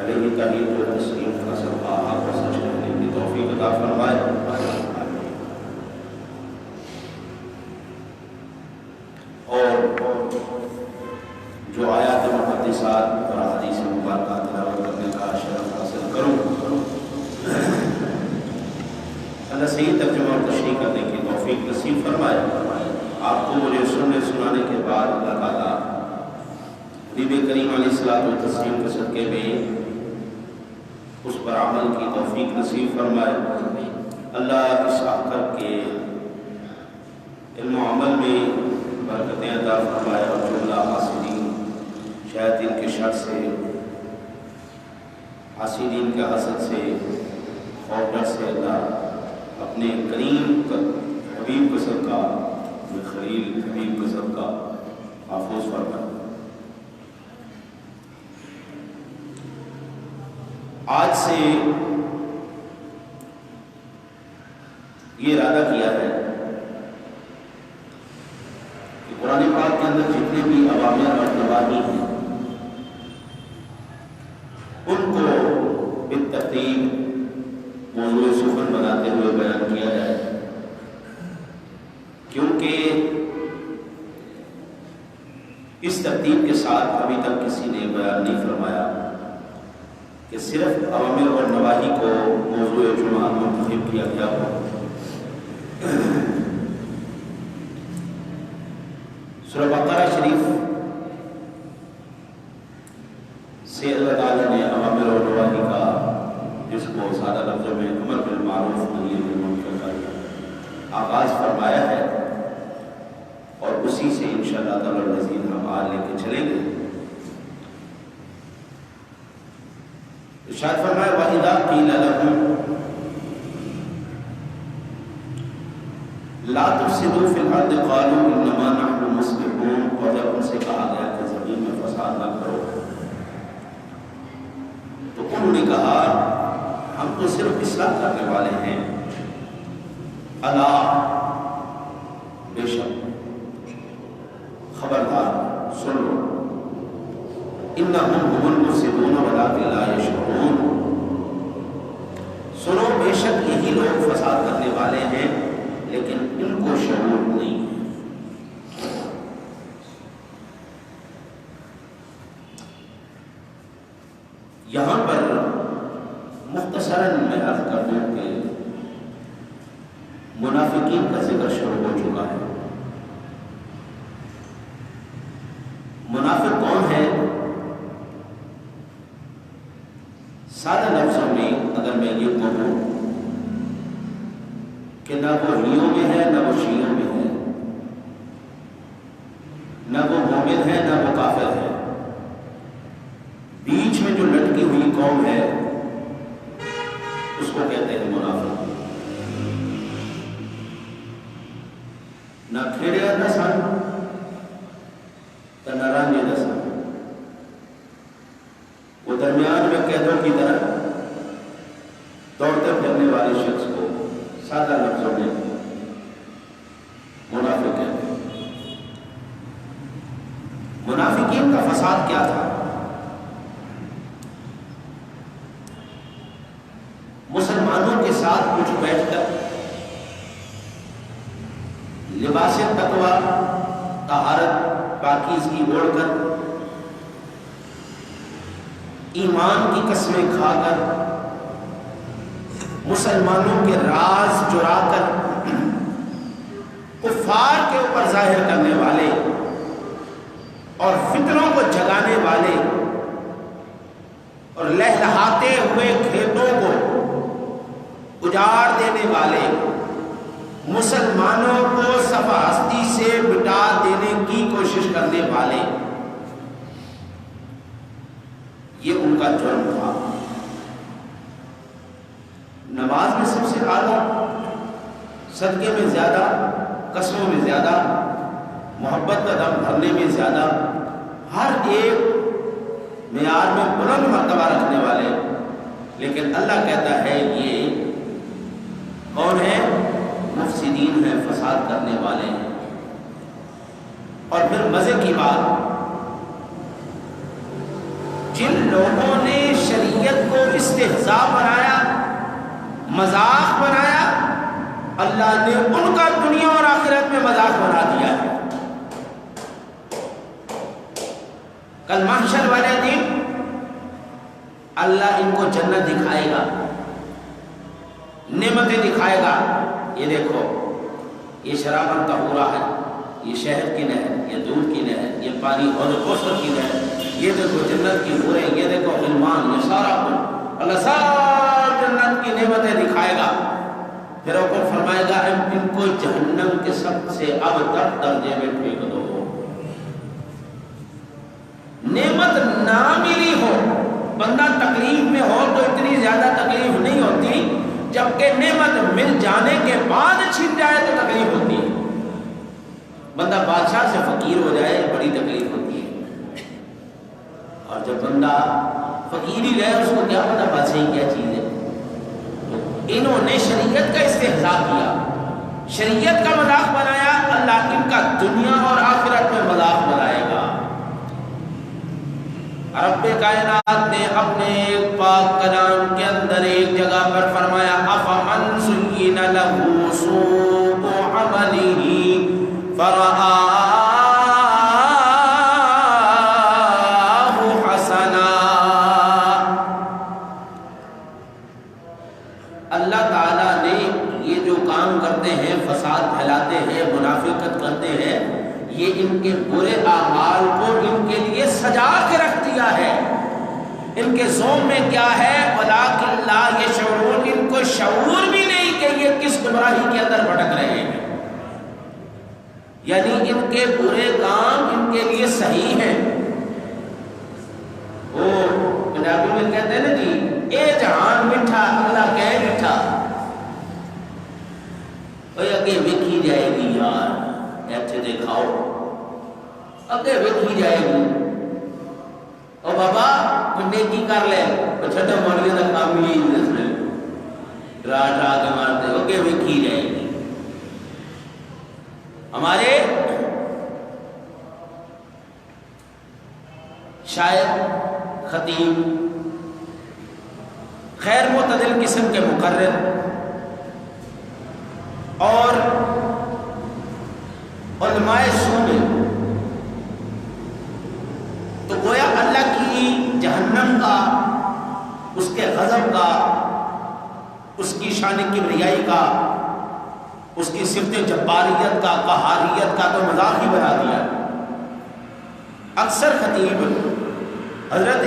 علیہ تحیت و تسلیم کا صدقہ آپ کو سچ کہنے کی توفیق عطا فرمائے۔ اور جو آیات مقدسات اور احادیث مبارکہ تلاوت کرنے کا شرف حاصل کروں، اللہ صحیح ترجمہ اور تشریح کرنے کی توفیق نصیب فرمائے۔ آپ کو مجھے سننے سنانے کے بعد اللہ تعالیٰ نبی کریم علیہ الصلوۃ والتسلیم کے صدقے میں اس پر عمل کی توفیق نصیب فرمائے۔ اللہ اس آخر کے علم و عمل میں برکتیں عطا فرمائے اور جملہ حاسدین شیاطین کے شر سے، حاسدین کے حسد سے، خوف ڈر سے اللہ اپنے کریم حبیب کے صدقہ، خلیل حبیب کے صدقہ محفوظ فرمائے۔ آج سے یہ ارادہ کیا ہے کہ قرآن پاک کے اندر جتنے بھی اوامر اور نواہی ہیں ان کو بالترتیب موضوع سخن بناتے ہوئے بیان کیا جائے، کیونکہ اس ترتیب کے ساتھ ابھی تک کسی نے بیان نہیں فرمایا کہ صرف اوامر اور نواہی کو موضوع جمعہ منتخب کیا گیا ہو۔ سورہ بقرہ شریف سے اللہ تعالیٰ نے اوامر اور نواہی کا، جس کو سادہ لفظوں میں امر بالمعروف نہی عن المنکر کا آغاز فرمایا ہے، اور اسی سے انشاءاللہ تعالیٰ مزید ہم آج لے کے چلیں گے۔ ارشاد فرمایا وَإِذَا قِيلَ لَهُمْ لَا تُفْسِدُوا فِي الْأَرْضِ قَالُوا إِنَّمَا نَحْنُ مُصْلِحُونَ، اور جب ان سے کہا گیا کہ زمین میں فساد نہ کرو تو انہوں نے کہا ہم تو صرف اصلاح کرنے والے ہیں۔ الا، بے شک، خبردار، سن لو، انہم هم المفسدون ولکن لا یشعرون، سنو بے شک یہی لوگ فساد کرنے والے ہیں لیکن ان کو شعور نہیں ہے۔ یہاں پر مختصراً میں عرض کر دوں کہ منافقین کا ذکر شروع ہو چکا ہے۔ منافق کون ہے؟ سادہ لفظوں میں اگر میں یہ کہوں کہ نہ وہ ہیوں میں ہے نہ وہ شیعوں میں ہے، نہ وہ مومن ہے نہ وہ کافر ہے، بیچ میں جو لٹکی ہوئی قوم ہے اس کو کہتے ہیں منافق۔ نہ کھیڑے دسان نہ رانجے دسان، وہ درمیان میں قیدوں کی طرح دوڑتے پھرنے والے شخص کو سادہ لفظوں میں منافق کہتے ہیں۔ منافقین کا فساد کیا تھا؟ مسلمانوں کے ساتھ کچھ بیٹھ کر لباس تقویٰ، طہارت، پاکیزگی اوڑھ کر، ایمان کی قسمیں کھا کر، مسلمانوں کے راز چرا کر کفار کے اوپر ظاہر کرنے والے اور فتنوں کو جگانے والے اور لہلہاتے ہوئے کھیتوں کو اجاڑ دینے والے، مسلمانوں کو صفحہ ہستی سے مٹا دینے کی کوشش کرنے والے، یہ ان کا جرم تھا۔ نماز میں سب سے اعلیٰ، صدقے میں زیادہ، قسموں میں زیادہ، محبت کا دم بھرنے میں زیادہ، ہر ایک معیار میں بلند مرتبہ رکھنے والے، لیکن اللہ کہتا ہے یہ کون ہے؟ مفسدین ہیں، فساد کرنے والے ہیں۔ اور پھر مزے کی بات، جن لوگوں نے شریعت استہزاء بنایا، مذاق بنایا، اللہ نے ان کا دنیا اور آخرت میں مذاق بنا دیا ہے۔ کل محشر والے دن اللہ ان کو جنت دکھائے گا، نعمتیں دکھائے گا، یہ دیکھو یہ شرابن طہورہ ہے، یہ شہد کی نہر، یہ دودھ کی نہر، یہ پانی حوض کوثر کی نہر، یہ دیکھو جنت کی حوریں، یہ دیکھو غلمان، یہ سارا کچھ اللہ سارا جنت کی نعمتیں دکھائے گا۔ پھر حکم فرمائے گا ان کو جہنم کے سب سے ابتر درجے میں پھینک دو۔ نعمت نہ ملی ہو، بندہ تکلیف میں ہو تو اتنی زیادہ تکلیف نہیں ہوتی، جبکہ نعمت مل جانے کے بعد چھن جائے تو تکلیف ہوتی ہے۔ بندہ بادشاہ سے فقیر ہو جائے بڑی تکلیف ہوتی ہے، اور جب بندہ فقیر ہی رہے اس کو کیا پتا بادشاہی کیا چیز ہے۔ انہوں نے شریعت کا استہزاء کیا، شریعت کا مذاق بنایا، اللہ ان کا دنیا اور آخرت میں مذاق بنائے گا۔ رب کائنات نے اپنے پاک کلام کے اندر ایک جگہ پر فرمایا افمن زین لہ سوء عملہ فرآہ حسنا۔ اللہ تعالیٰ نے یہ جو کام کرتے ہیں، فساد پھیلاتے ہیں، منافقت کرتے ہیں، یہ ان کے برے اعمال کو ان کے لیے سجا کے رکھ دیا ہے۔ ان کے ذوق میں کیا ہے وَلَٰكِن لَا يَشْعُرُونَ، ان کو شعور بھی نہیں کہ یہ کس گمراہی کے اندر بھٹک رہے ہیں، یعنی ان کے برے کام ان کے لیے صحیح ہیں۔ وہ پنجابی میں کہتے ہیں نا جی اے جہان میٹھا اگلا کہے میٹھا، اگے ویکھی جائے گی یار، ایتھے دکھاؤ اگے ویکھی جائے گی، او بابا کوئی نیکی کر لے، چھٹا مولیہ دا کام ہی راہ کے مارتے اگے ویکھی جائے گی۔ ہمارے شاعر، خطیب، خیر معتدل قسم کے مقرر اور علماء صوبے تو گویا اللہ کی جہنم کا، اس کے غضب کا، اس کی شان کبریائی کا، اس کی صفت جباریت کا، قہاریت کا تو مذاق ہی بنا دیا۔ اکثر خطیب حضرت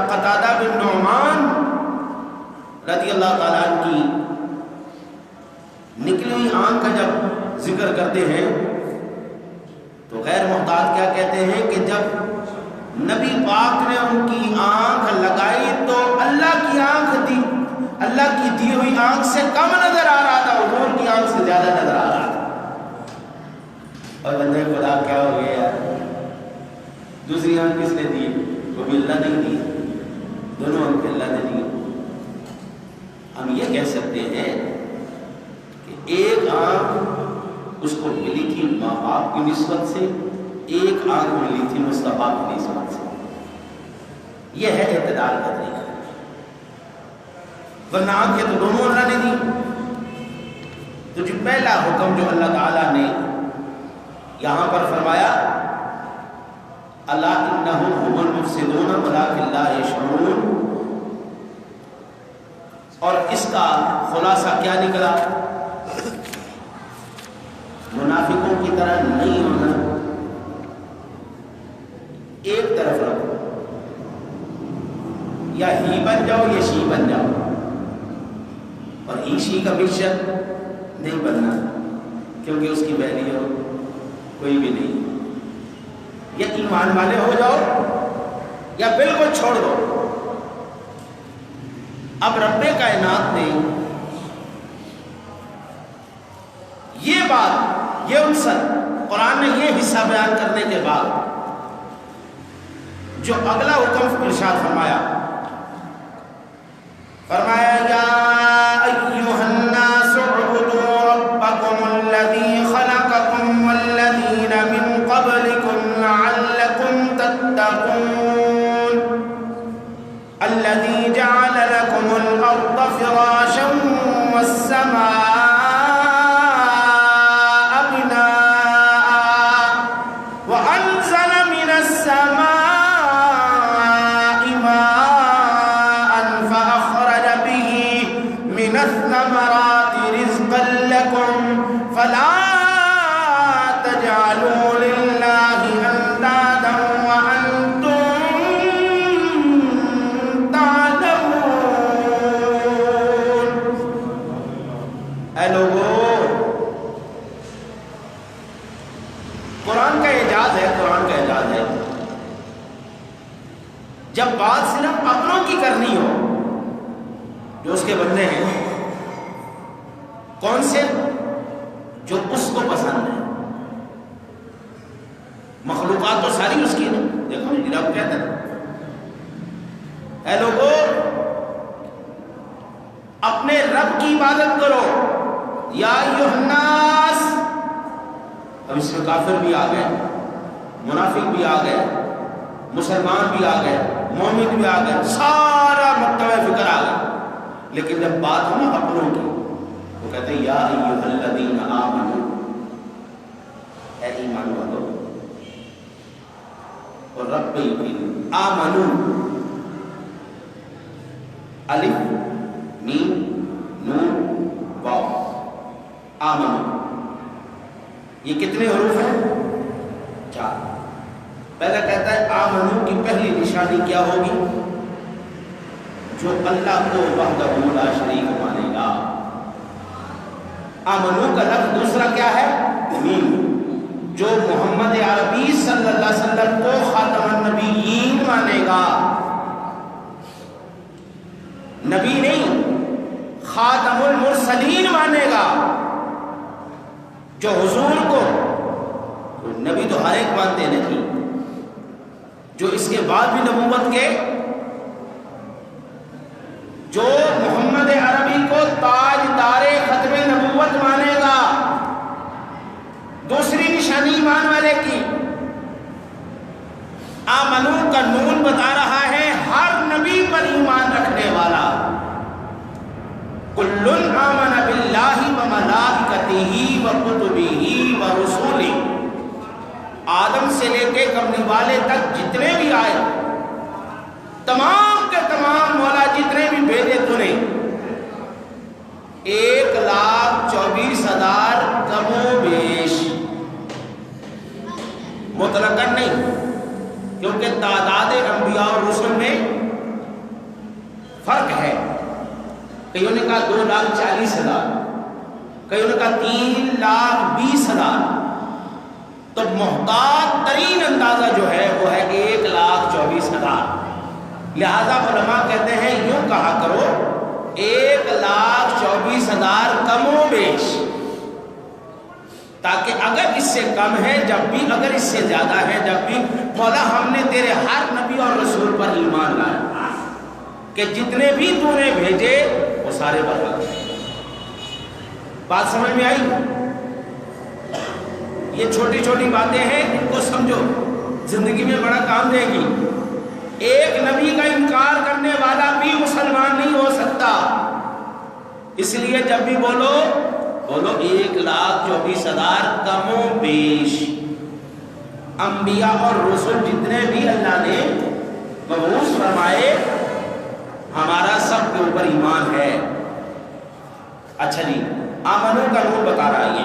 قتادہ بن نعمان رضی اللہ تعالیٰ عنہ کی نکلی ہوئی آنکھ کا جب ذکر کرتے ہیں تو غیر محتاط کیا کہتے ہیں کہ جب نبی پاک نے ان کی آنکھ لگائی تو اللہ کی آنکھ دی، اللہ کی دی ہوئی آنکھ سے کم نظر آ رہا تھا، حضور کی آنکھ سے زیادہ نظر آ رہا تھا۔ اور بندے خدا کیا ہو گیا یار، دوسری آنکھ کس نے دی؟ وہ بھی اللہ نے دی، دونوں آنکھیں اللہ نے دی۔ ہم یہ کہہ سکتے ہیں کہ ایک آنکھ اس کو ملی تھی ماں باپ کی نسبت سے، ایک آنکھ ملی تھی مصطفیٰ کی نسبت سے۔ یہ ہے اعتدال کا طریقہ، ورنہ آنکھیں تو دونوں اللہ نے دی۔ تو جو پہلا حکم جو اللہ تعالیٰ نے یہاں پر فرمایا الا انہم هم المفسدون ولکن لا یشعرون، اور اس کا خلاصہ کیا نکلا؟ منافقوں کی طرح نہیں ہونا، ایک طرف رکھو، یا ہی بن جاؤ یا شی بن جاؤ، اور ہی شی کا مکسچر نہیں بننا کیونکہ اس کی ویلیو کوئی بھی نہیں۔ یا ایمان والے ہو جاؤ یا بالکل چھوڑ دو۔ اب رب کائنات نے یہ بات، یہ عنصر قرآن نے یہ حصہ بیان کرنے کے بعد جو اگلا حکم ارشاد فرمایا یا ایھا الناس اعبدوا ربکم الذی خلقکم والذین من قبلکم لعلکم تتقون الذی جعل لکم جب بات صرف اپنوں کی کرنی ہو، جو اس کے بندے ہیں، کون سے؟ جو اس کو پسند ہے۔ مخلوقات تو ساری اس کی نہیں۔ دیکھو رب کہتا ہے اے لوگو اپنے رب کی عبادت کرو، یا ایھا الناس۔ اب اس میں کافر بھی آ گئے، منافق بھی آ گئے، مسلمان بھی آ گئے، مومن بھی آ گئے، سارا مکتبہ فکر آ گیا۔ لیکن جب بات ہو نا اپنوں کی، وہ کہتے ہیں یا ایھا الذین آمنوا، اے ایمان والو، اور رب پہ یقین، آمنوا، الف میم نون واو، آمنوا، یہ کتنے حروف ہیں؟ 4۔ پہلا کہتا ہے آمنو کی پہلی نشانی کیا ہوگی؟ جو اللہ کو وحدہ لا شریک مانے گا۔ آمنو کا لفظ دوسرا کیا ہے؟ میم، جو محمد عربی صلی اللہ علیہ وسلم کو خاتم النبیین مانے گا۔ نبی نہیں، خاتم المرسلین مانے گا۔ جو حضور کو، نبی تو ہر ایک مانتے نہیں، جو اس کے بعد بھی نبوت کے، جو محمد عربی کو تاجدار ختم نبوت مانے گا۔ دوسری نشانی ایمان والے کی، آمنو کا نون بتا رہا ہے ہر نبی پر ایمان رکھنے والا۔ کل آمن باللہ وملائکتہ وکتبہ ورسلہ، آدم سے لے کے کملی والے تک جتنے بھی آئے، تمام کے تمام مولا جتنے بھی بھیجے تو نے، 1,24,000 کم و بیش، مطلقاً نہیں، کیونکہ تعداد انبیاء اور رسل میں فرق ہے۔ کئیوں نے کہا 2,40,000، کئیوں نے کہا 3,20,000۔ تو محتاط ترین اندازہ جو ہے وہ ہے 1,24,000۔ لہذا علماء کہتے ہیں یوں کہا کرو 1,24,000 کم و بیش، تاکہ اگر اس سے کم ہے جب بھی، اگر اس سے زیادہ ہے جب بھی، مولا ہم نے تیرے ہر نبی اور رسول پر ایمان لایا کہ جتنے بھی تو نے بھیجے وہ سارے برحق ہیں۔ بات سمجھ میں آئی؟ یہ چھوٹی چھوٹی باتیں ہیں، ان کو سمجھو، زندگی میں بڑا کام دے گی۔ ایک نبی کا انکار کرنے والا بھی مسلمان نہیں ہو سکتا، اس لیے جب بھی بولو 1,24,000 کم و بیش۔ انبیاء اور رسول جتنے بھی اللہ نے مبعوث فرمائے، ہمارا سب کے اوپر ایمان ہے۔ اچھا جی، آمنو کا نور بتا رہا ہے،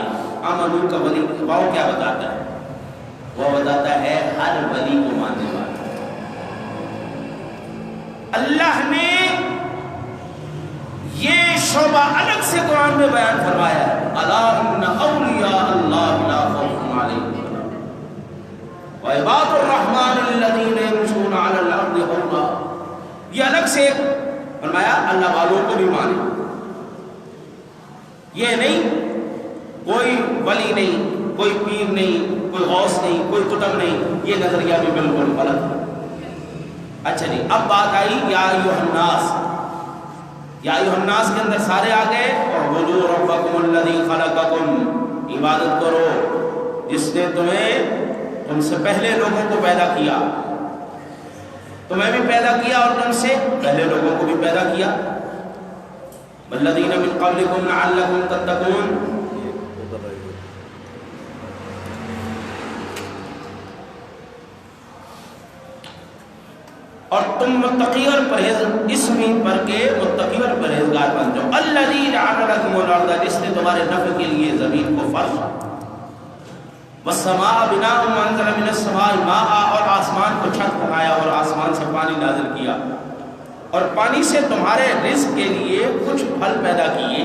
آمنو کا ولی واو کیا بتاتا ہے؟ وہ بتاتا ہے ہر ولی کو ماننے والا۔ اللہ نے یہ شعبہ الگ سے قرآن میں بیان فرمایا ہے، الا ان اولیاء اللہ لا خوف علیہم وعباد الرحمن الذین یمشون علی الارض ہونا۔ یہ الگ سے فرمایا اللہ والوں کو بھی مانے، یہ نہیں کوئی ولی نہیں، کوئی پیر نہیں، کوئی غوث نہیں، کوئی قطب نہیں، یہ نظریہ بھی بالکل غلط ہے۔ اچھا جی، اب بات آئی یا ایھا الناس۔ یا ایھا الناس کے اندر سارے آ گئے، اعبدوا ربکم الذی خلقکم، عبادت کرو جس نے تم سے پہلے لوگوں کو پیدا کیا، تمہیں بھی پیدا کیا اور تم سے پہلے لوگوں کو بھی پیدا کیا۔ والذین من قبلکم لعلکم تتقون، اور تم متقی اور پرہیز، اس مین پر کے متقی اور پرہیزگار بن جاؤ۔ الذی جعل لکم الارض، جس نے تمہارے نفع کے لیے زمین کو فرش، والسماء بناء وانزل من السماء ماء، اور آسمان کو چھت بنایا اور آسمان سے پانی نازل کیا، اور پانی سے تمہارے رزق کے لیے کچھ پھل پیدا کیے،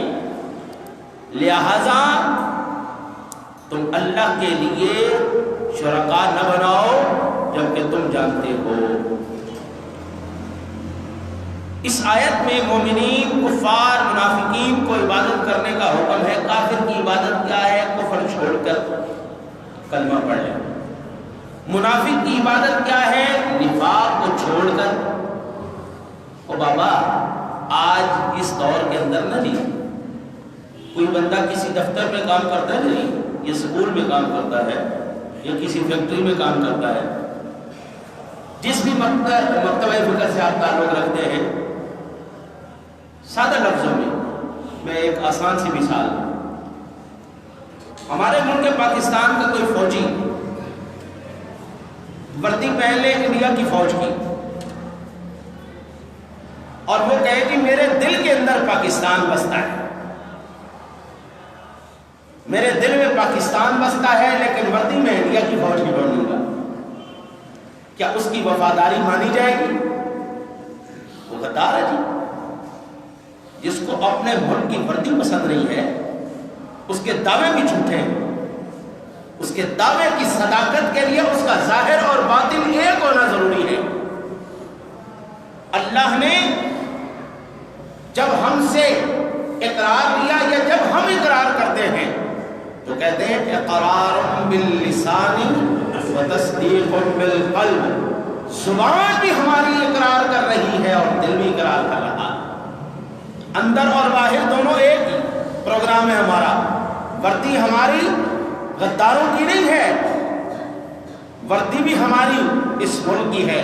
لہذا تم اللہ کے لیے شرکا نہ بناؤ جبکہ تم جانتے ہو۔ اس آیت میں مومنین، کفار، منافقین کو عبادت کرنے کا حکم ہے۔ کافر کی عبادت کیا ہے؟ کفر چھوڑ کر کلمہ پڑھ لے۔ منافق کی عبادت کیا ہے؟ نفاق کو چھوڑ کر۔ او بابا، آج اس دور کے اندر نہ جی، کوئی بندہ کسی دفتر میں کام کرتا ہے نہیں، یا اسکول میں کام کرتا ہے، یا کسی فیکٹری میں کام کرتا ہے، جس بھی مکتبہ فکر سے آپ تعلق رکھتے ہیں، سادہ لفظوں میں ایک آسان سی مثال، ہمارے ملک پاکستان کا کوئی فوجی وردی پہلے انڈیا کی فوج کی، اور وہ کہے کہ میرے دل کے اندر پاکستان بستا ہے، میرے دل میں پاکستان بستا ہے، لیکن وردی میں انڈیا کی فوج کی بنوں گا، کیا اس کی وفاداری مانی جائے گی؟ وہ غدار ہے جی۔ جس کو اپنے ملک کی وردی پسند نہیں ہے، اس کے دعوے بھی جھوٹے ہیں، اس کے دعوے کی صداقت کے لیے اس کا ظاہر اور باطن ایک ہونا ضروری ہے۔ اللہ نے جب ہم سے اقرار لیا، یا جب ہم اقرار کرتے ہیں تو کہتے ہیں اقرار باللسان و تصدیق بالقلب، زبان بھی ہماری اقرار کر رہی ہے اور دل بھی اقرار کر رہا ہے، اندر اور باہر دونوں ایک ہی پروگرام ہے ہمارا۔ وردی ہماری غداروں کی نہیں ہے، وردی بھی ہماری اس ملک کی ہے،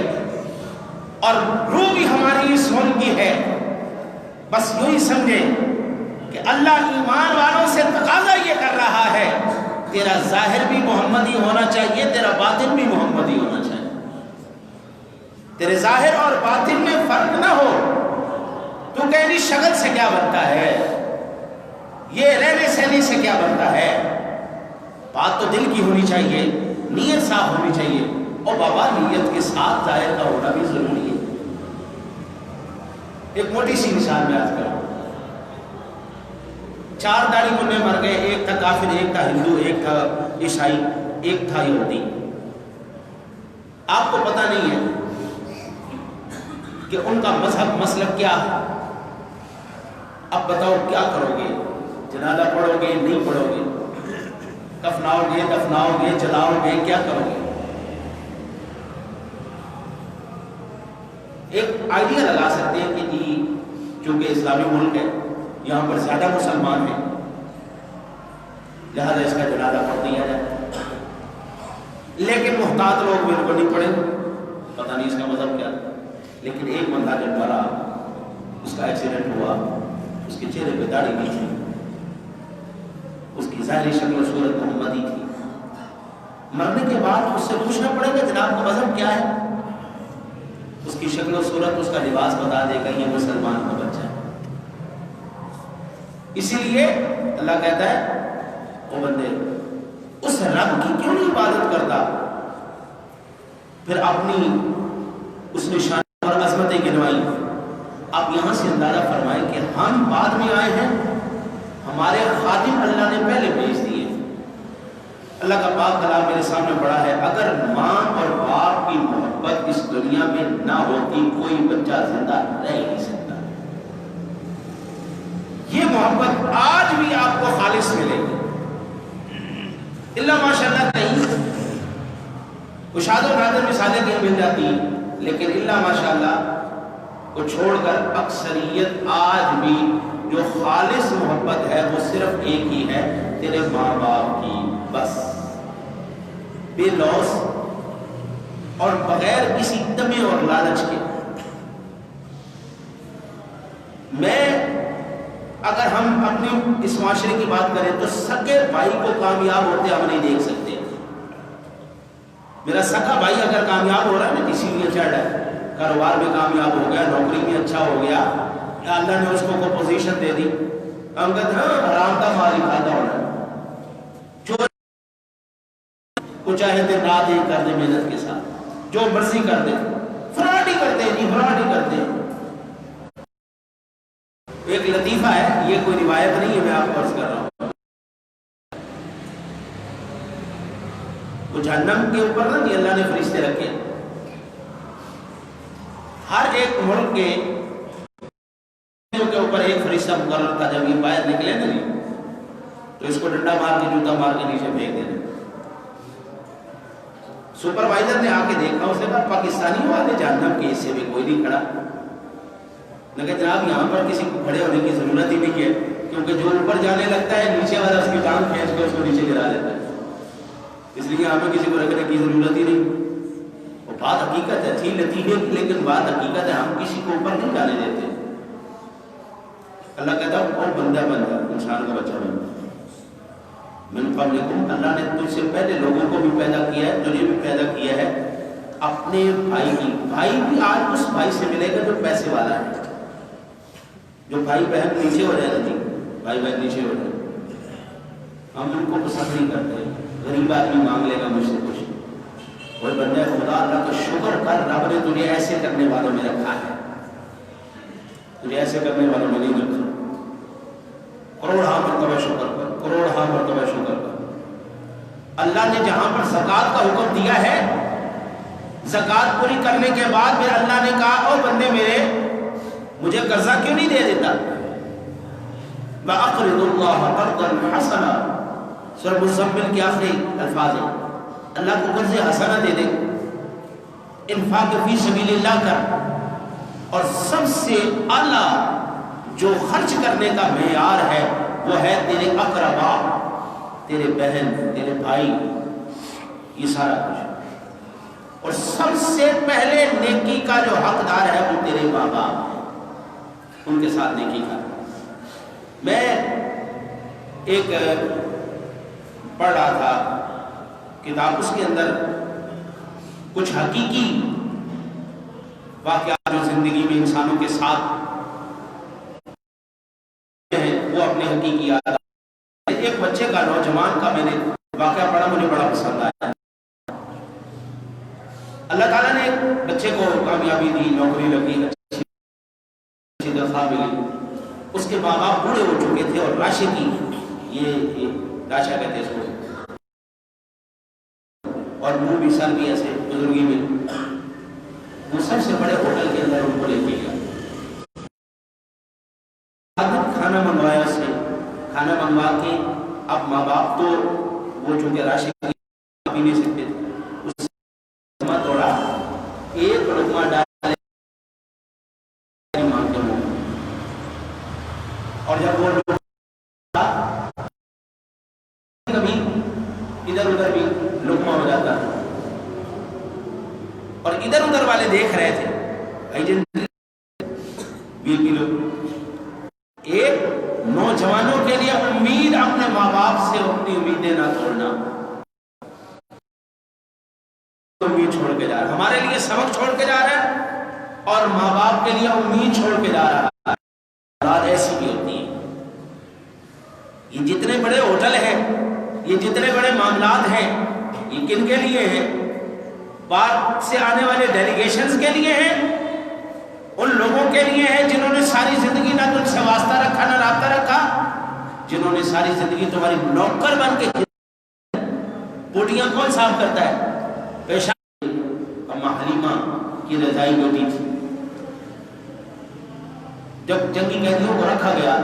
اور روح بھی ہماری اس ملک کی ہے۔ بس یوں ہی سمجھیں کہ اللہ ایمان والوں سے تقاضا یہ کر رہا ہے، تیرا ظاہر بھی محمدی ہونا چاہیے، تیرا باطن بھی محمدی ہونا چاہیے، تیرے ظاہر اور باطن میں فرق نہ ہو۔ تو کہنی شکل سے کیا بنتا ہے، یہ رہنے سہنے سے کیا بنتا ہے؟ بات تو دل کی ہونی چاہیے، نیت صاف ہونی چاہیے، اور بابا نیت کے ساتھ ظاہر کا ہونا بھی ضروری ہے۔ ایک موٹی سی مثال میں آج کروں، 4 داڑھی منہ مر گئے، ایک تھا کافر، ایک تھا ہندو، ایک تھا عیسائی، ایک تھا یہودی۔ آپ کو پتہ نہیں ہے کہ ان کا مذہب مسلک کیا ہے۔ اب بتاؤ کیا کرو گے؟ جنازہ پڑھو گے؟ نہیں پڑھو گے؟ دفناؤ گے، جلاؤ گے، کیا کرو گے؟ ایک آئیڈیا لگا سکتے ہیں کہ جی چونکہ اسلامی ملک ہے، یہاں پر زیادہ مسلمان ہیں، لہذا اس کا جنازہ پڑھ دیا جائے، لیکن محتاط لوگ بالکل نہیں پڑھیں، پتہ نہیں اس کا مذہب کیا۔ لیکن ایک بندہ جب مرا، اس کا ایکسیڈنٹ ہوا، اس کے چہرے پہ داڑھی نہیں تھی، اس کی ظاہری شکل و صورت محمدی تھی، مرنے کے بعد اس سے پوچھنا پڑے گا جناب کا مذہب کیا ہے؟ اس کی شکل و صورت، اس کا لباس بتا دے گا یہ مسلمان کا بچہ ہے۔ اسی لیے اللہ کہتا ہے او بندے، اس رب کی کیوں نہیں عبادت کرتا؟ پھر اپنی اس نشانی اور عظمتیں گنوائی۔ آپ یہاں سے اندازہ فرمائیں کہ ہم بعد میں آئے ہیں، ہمارے خادم اللہ نے پہلے بھیج دیے۔ اللہ کا پاک کلام میرے سامنے پڑا ہے، اگر ماں اور باپ کی محبت اس دنیا میں نہ ہوتی، کوئی بچہ زندہ رہ ہی نہیں سکتا۔ یہ محبت آج بھی آپ کو خالص ملے گی، اللہ ماشاءاللہ نہیں، اشاد و نادر مثالیں کہیں مل جاتی ہیں، لیکن اللہ ماشاءاللہ کو چھوڑ کر اکثریت آج بھی جو خالص محبت ہے وہ صرف ایک ہی ہے، تیرے ماں باپ کی، بس بے لوث اور بغیر کسی دمے اور لالچ کے۔ میں اگر ہم اپنی اس معاشرے کی بات کریں تو سگے بھائی کو کامیاب ہوتے ہم نہیں دیکھ سکتے۔ میرا سگا بھائی اگر کامیاب ہو رہا ہے نا، کسی لیے چڑھ ہے، کاروبار میں کامیاب ہو گیا، نوکری میں اچھا ہو گیا، یا اللہ نے اس کو پوزیشن دے دی، ہم کہتے ہیں حرام کا مال ہی کھاتا ہونا، جو چاہے دن رات ہی کر دے محنت کے ساتھ، جو مرضی کر دے، فراڈ ہی کرتے ہیں جی، فراڈ ہی کرتے ہیں۔ ایک لطیفہ ہے، یہ کوئی روایت نہیں ہے، میں آپ کو عرض کر رہا ہوں۔ وہ جہنم کے اوپر نا کہ اللہ نے فرشتے رکھے، ہر ایک ملک کے فرشتہ مقرر تھا جب یہ باہر نکلے نا تو اس کو ڈنڈا مار کے جوتا مار کے نیچے پھینک دینا. سپروائزر نے آ کے دیکھا، اسے کہا پاکستانی والے جہنم کے حصے میں کوئی نہیں کھڑا. میں کہا جناب یہاں پر کسی کو کھڑے ہونے کی ضرورت ہی نہیں ہے، کیونکہ جو اوپر جانے لگتا ہے نیچے والا اس کی ٹانگ کھینچ کے اس کو نیچے گرا دیتا ہے، اس لیے یہاں پہ کسی کو رکھنے کی ضرورت ہی نہیں. وہ بات حقیقت ہے، تھی لطیفے کی لیکن بات حقیقت ہے، ہم کسی کو اوپر نہیں جانے دیتے. اللہ کہتا ہے اور بندہ انسان کا بچہ بن من قبلکم، اللہ نے تجھ سے پہلے لوگوں کو بھی پیدا کیا ہے، تجھے بھی پیدا کیا ہے اپنے بھائی کی. بھائی بھی آج اس بھائی سے ملے گا جو پیسے والا ہے. جو بھائی بہن نیچے ہو جائے گا، بھائی بہن نیچے ہو جائے، ہم ان کو پسند نہیں کرتے. غریب آدمی مانگ لے گا مجھ سے کچھ، کوئی بندہ خدا اللہ کا شکر کر، رب نے تجھے ایسے کرنے والوں میں رکھا ہے، تجھے ایسے کرنے والوں میں نہیں رکھا. کروڑ مرتبہ شکر کر، کروڑ مرتبہ شکر کر. اللہ نے جہاں پر زکوٰۃ کا حکم دیا ہے، زکوٰۃ پوری کرنے کے بعد پھر اللہ نے کہا او بندے میرے مجھے قرضہ کیوں نہیں دے دیتا؟ وَأَقْرِضُ اللَّهَ قَرْضًا حَسَنًا، سورہ مزمل کے آخری الفاظ ہیں. اللہ کو قرض حسنہ دے دے، انفاق فی سبیل اللہ کر. اور سب سے اعلیٰ جو خرچ کرنے کا معیار ہے وہ ہے تیرے اقربا، تیرے بہن، تیرے بھائی، یہ سارا کچھ. اور سب سے پہلے نیکی کا جو حقدار ہے وہ تیرے ماں باپ ہیں، ان کے ساتھ نیکی کا. میں ایک پڑھ رہا تھا کتاب، اس کے اندر کچھ حقیقی واقعات جو زندگی میں انسانوں کے ساتھ ہیں وہ اپنے حقیقی یاد. ایک بچے کا، نوجوان کا میں نے واقعہ پڑھا، مجھے بڑا پسند آیا. اللہ تعالیٰ نے ایک بچے کو کامیابی دی، نوکری لگی، اچھی تنخواہ ملی. اس کے ماں باپ بوڑھے ہو چکے تھے اور راشدی، یہ راشا کہتے ہیں اس کو، اور منہ بھی سر بھی ایسے بزرگی میں. وہ سب سے بڑے ہوٹل کے اندر ان کو لے کے گیا، کھانا منگوایا اس نے. کھانا منگوا کے اب ماں باپ تو وہ چونکہ راشد پی نہیں سکتے تھے، اس نے توڑا، ایک لقمہ ڈالے ماں کے منہ، اور جب وہ کبھی ادھر ادھر بھی لقمہ ہو جاتا، اور ادھر ادھر والے دیکھ رہے تھے ایک نوجوانوں کے لیے امید اپنے ماں باپ سے اپنی امیدیں نہ توڑنا. امید چھوڑ کے جا رہا ہے، ہمارے لیے سبق چھوڑ کے جا رہا ہے اور ماں باپ کے لیے امید چھوڑ کے جا رہا ہے. اولاد ایسی بھی ہوتی ہے. یہ جتنے بڑے ہوٹل ہیں، یہ جتنے بڑے معاملات ہیں، یہ کن کے لیے ہیں؟ باہر سے آنے والے ڈیلیگیشنز کے لیے ہیں، ان لوگوں کے لیے ہیں جنہوں نے ساری زندگی نہ تم سے واسطہ رکھا نہ رابطہ رکھا، جنہوں نے ساری زندگی تمہاری نوکر بن کے. بوٹیاں کون صاف کرتا ہے؟ پیشاب. اما حلیمہ کی رضائی بیٹی تھی. جب جنگی قیدیوں کو رکھا گیا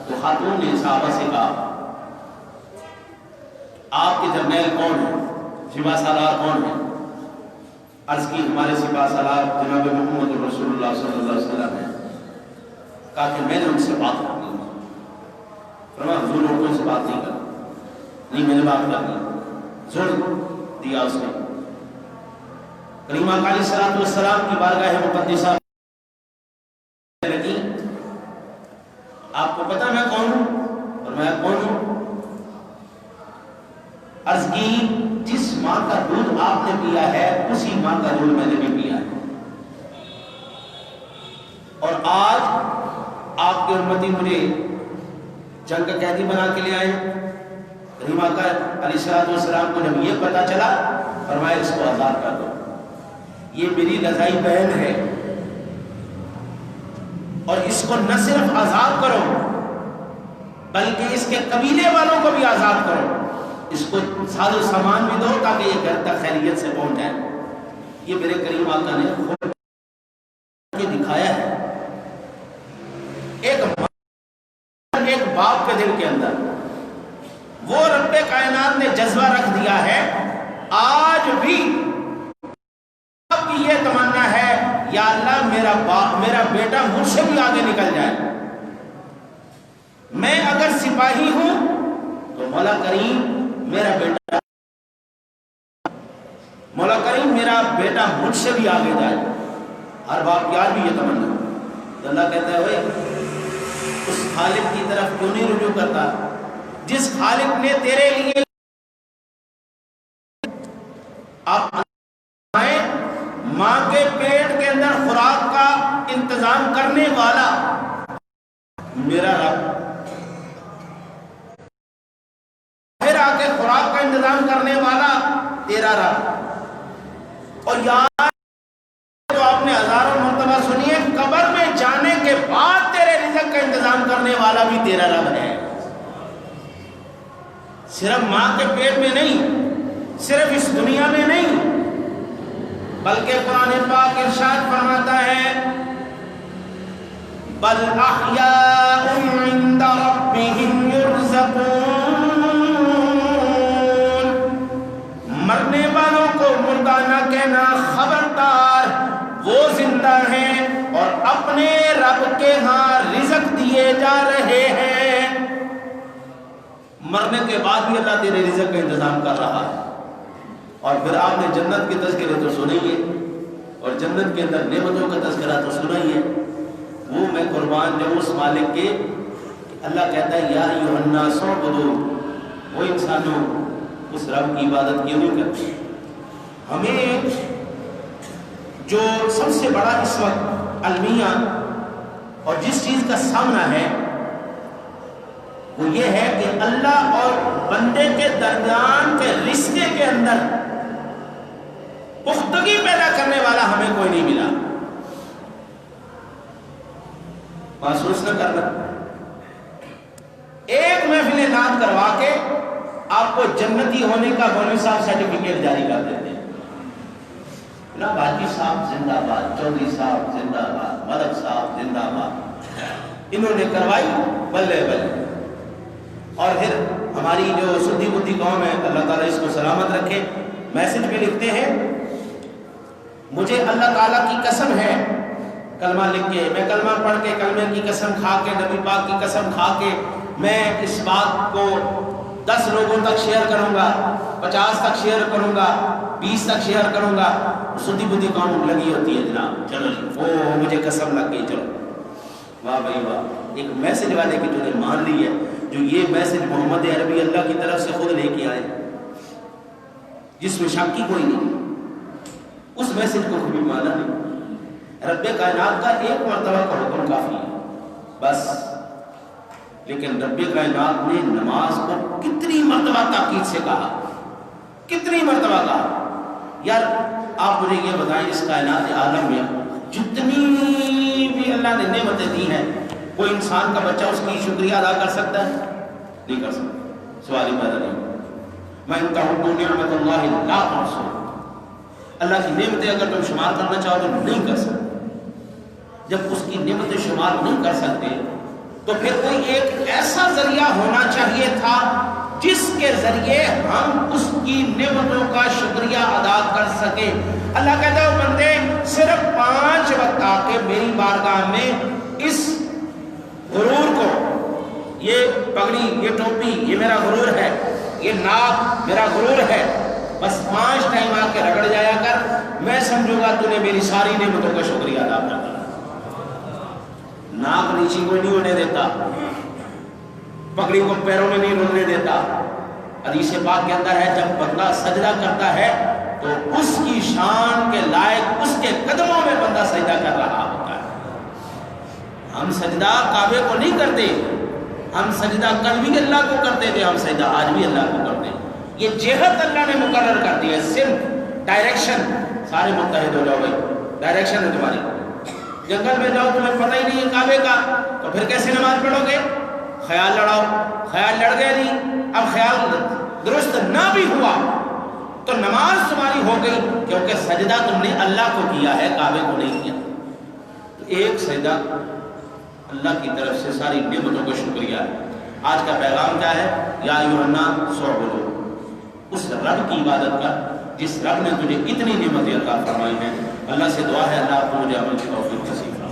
تو خاتون نے صحابہ سے کہا آپ کے جرنیل کون ہیں، سپاہ سالار کون ہیں؟ عرض کی ہمارے سپاہ سالار جناب محمد رسول اللہ صلی اللہ علیہ وسلم ہیں. کہا کہ میں نے ان سے بات کرنی ہے. فرمایا حضور لوگوں سے بات نہیں کرنا. نہیں، میں نے بات کرنی. زور دیا اس نے. کریم آقا علیہ الصلوۃ والسلام کی بارگاہ مقدسہ لگی. آپ کو پتا میں کون ہوں؟ فرمایا کون ہوں؟ عرض کی جس ماں کا دودھ آپ نے پیا ہے اسی ماں کا دودھ میں نے بھی پیا ہے، اور آج آپ کے امتی مجھے جنگ کا قیدی بنا کے لے آئے. کریم آقا علیہ الصلوۃ والسلام کو جب یہ پتا چلا فرمایا اس کو آزاد کر دو، یہ میری رضائی بہن ہے، اور اس کو نہ صرف آزاد کرو بلکہ اس کے قبیلے والوں کو بھی آزاد کرو، اس کو ساز و سامان بھی دو تاکہ یہ گھر تک خیریت سے پہنچ جائے. یہ میرے کریم آقا نے خود دکھایا ہے. ایک رب کائنات نے جذبہ رکھ دیا ہے، آج بھی اب کی یہ تمنا ہے یا اللہ میرا بیٹا مجھ سے بھی آگے نکل جائے۔ میں اگر سپاہی ہوں تو مولا کریم میرا بیٹا مجھ سے بھی آگے جائے۔ ہر باپ کی آج بھی یہ تمنا۔ تو اللہ کہتا ہے اوے اس خالق کی طرف کیوں نہیں رجوع کرتا جس خالق نے تیرے لیے آپ ماں کے پیٹ کے اندر خوراک کا انتظام کرنے والا میرا رب، پھر آ کے خوراک کا انتظام کرنے والا تیرا رب، اور یہاں جو آپ نے ہزاروں مرتبہ سنی ہے، قبر میں جانے کے بعد تیرے رزق کا انتظام کرنے والا بھی تیرا رب ہے۔ صرف ماں کے پیٹ میں نہیں، صرف اس دنیا میں نہیں، بلکہ قرآن پاک ارشاد فرماتا ہے بل احیاء عند ربهم یرزقون، مرنے والوں کو مردہ نہ کہنا، خبردار وہ زندہ ہیں اور اپنے رب کے ہاں رزق دیے جا رہے ہیں۔ مرنے کے بعد بھی اللہ تیرے رزق کا انتظام کر رہا ہے۔ اور پھر آپ نے جنت کے تذکرے تو سنے ہی ہے، اور جنت کے اندر نعمتوں کا تذکرہ تو سنا ہی ہے۔ وہ میں قربان جب اس مالک کے اللہ کہتا ہے یا ایھا الناس اعبدوا، وہ انسانوں اس رب کی عبادت کیوں نہیں کرتے؟ ہمیں جو سب سے بڑا اس وقت المیہ اور جس چیز کا سامنا ہے وہ یہ ہے کہ اللہ اور بندے کے درمیان کے رشتے کے اندر پختگی پیدا کرنے والا ہمیں کوئی نہیں ملا۔ محسوس نہ کرنا، ایک محفل نعت کروا کے آپ کو جنتی ہونے کا مولوی صاحب سرٹیفکیٹ جاری کر دیتے ہیں، نا باجی صاحب زندہ باد، چودھری صاحب زندہ باد، ملک صاحب زندہ باد، انہوں نے کروائی، بلے بلے۔ اور پھر ہماری جو سدھی بدھی قوم ہے، اللہ تعالیٰ اس کو سلامت رکھے، میسج میں لکھتے ہیں مجھے اللہ تعالیٰ کی قسم ہے، کلمہ لکھ کے میں کلمہ پڑھ کے کلمے کی قسم کھا کے نبی پاک کی قسم کھا کے میں اس بات کو 10 لوگوں تک شیئر کروں گا، 50 تک شیئر کروں گا، 20 تک شیئر کروں گا۔ سدھی بدھی قوم لگی ہوتی ہے جناب، چلو جی وہ مجھے قسم لگ گئی، چلو واہ بھائی واہ، ایک میسج والے کی تو نے مان لی ہے، جو یہ میسج محمد عربی اللہ کی طرف سے خود لے کے آئے، جس میں شک کی کوئی نہیں، اس میسج کو کبھی مانا نہیں۔ رب کائنات کا ایک مرتبہ کا حکم کافی ہے بس، لیکن رب کائنات نے نماز کو کتنی مرتبہ تاکید سے کہا، کتنی مرتبہ کہا۔ یار آپ مجھے یہ بتائیں، اس کائنات عالم میں جتنی بھی اللہ نے نعمتیں دی ہیں، کوئی انسان کا بچہ اس کی شکریہ ادا کر سکتا ہے؟ نہیں کر سکتا، سوال ہی پیدا نہیں۔ میں ان کا حکم نعمت اللہ لا تحصوها، اللہ کی نعمتیں اگر تم شمار کرنا چاہو تو نہیں کر سکتے۔ جب اس کی نعمتیں شمار نہیں کر سکتے تو پھر کوئی ایک ایسا ذریعہ ہونا چاہیے تھا جس کے ذریعے ہم اس کی نعمتوں کا شکریہ ادا کر سکیں۔ اللہ کہتا ہے بندے صرف 5 وقت آ کے میری بارگاہ میں اس غرور کو، یہ پگڑی، یہ ٹوپی، یہ میرا غرور ہے، یہ ناک میرا غرور ہے، بس 5 ٹائم آ کے رگڑ جایا کر، میں سمجھوں گا تو نے میری ساری نعمتوں کا شکریہ ادا کر دیا۔ ناک نیچی کو نہیں ہونے دیتا، پگڑی کو پیروں میں نہیں رولنے دیتا۔ حدیث پاک کے اندر ہے جب بندہ سجدہ کرتا ہے تو اس کی شان کے لائق اس کے قدموں میں بندہ سجدہ کر رہا ہوتا ہے۔ ہم سجدہ کعبے کو نہیں کرتے، ہم سجدہ کل بھی اللہ کو کرتے تھے، ہم سجدہ آج بھی اللہ کو کرتے ہیں۔ یہ جہت اللہ نے مقرر کر دی ہے، صرف ڈائریکشن، سارے متحد ہو جاؤ بھائی، ڈائریکشن ہے تمہاری۔ جنگل میں جاؤ تمہیں پتہ ہی نہیں ہے کعبے کا، تو پھر کیسے نماز پڑھو گے؟ خیال لڑاؤ، خیال لڑ گئے نہیں، اب خیال درست نہ بھی ہوا تو نماز تمہاری ہو گئی، کیونکہ سجدہ تم نے اللہ کو کیا ہے، کعبے کو نہیں کیا۔ تو ایک سجدہ اللہ کی طرف سے ساری نعمتوں کا شکریہ ہے۔ آج کا پیغام کیا ہے؟ یا ایھا الناس اعبدوا، اس رب کی عبادت کر جس رب نے تجھے اتنی نعمتیں عطا فرمائی ہیں۔ اللہ سے دعا ہے اللہ آپ کو مجھے عمل کی توفیق نصیب